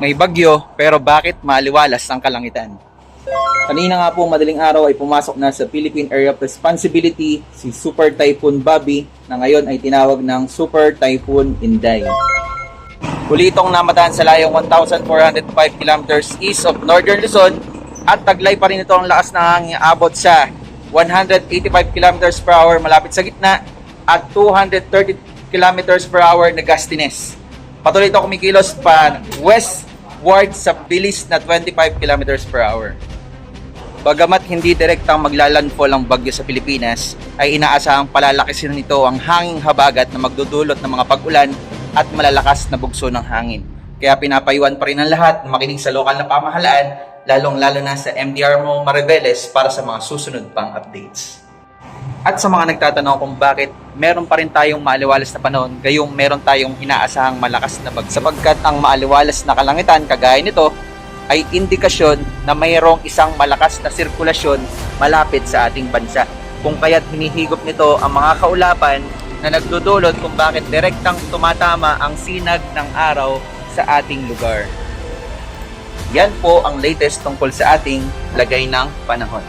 May bagyo, pero bakit maaliwalas ang kalangitan? Kanina nga po madaling araw ay pumasok na sa Philippine Area of Responsibility si Super Typhoon Bobby na ngayon ay tinawag ng Super Typhoon Inday. Huli itong namataan sa layong 1,405 kilometers east of Northern Luzon at taglay pa rin ito ang lakas ng hangin abot sa 185 kilometers per hour malapit sa gitna at 230 kilometers per hour na gustiness. Patuloy ito kumikilos pa westward sa bilis na 25 kilometers per hour. Bagamat hindi direktang maglalandfall ang bagyo sa Pilipinas, ay inaasahang palalakasin nito ang hanging habagat na magdudulot ng mga pag-ulan at malalakas na bugso ng hangin. Kaya pinapayuan pa rin ang lahat na makinig sa lokal na pamahalaan, lalong-lalo na sa MDRMO Mariveles para sa mga susunod pang updates. At sa mga nagtatanong kung bakit meron pa rin tayong maaliwalas na panahon, gayong meron tayong inaasahang malakas na bagyo. Sapagkat ang maaliwalas na kalangitan kagaya nito ay indikasyon na mayroong isang malakas na sirkulasyon malapit sa ating bansa. Kung kaya't hinihigop nito ang mga kaulapan na nagdudulot kung bakit direktang tumatama ang sinag ng araw sa ating lugar. Yan po ang latest tungkol sa ating lagay ng panahon.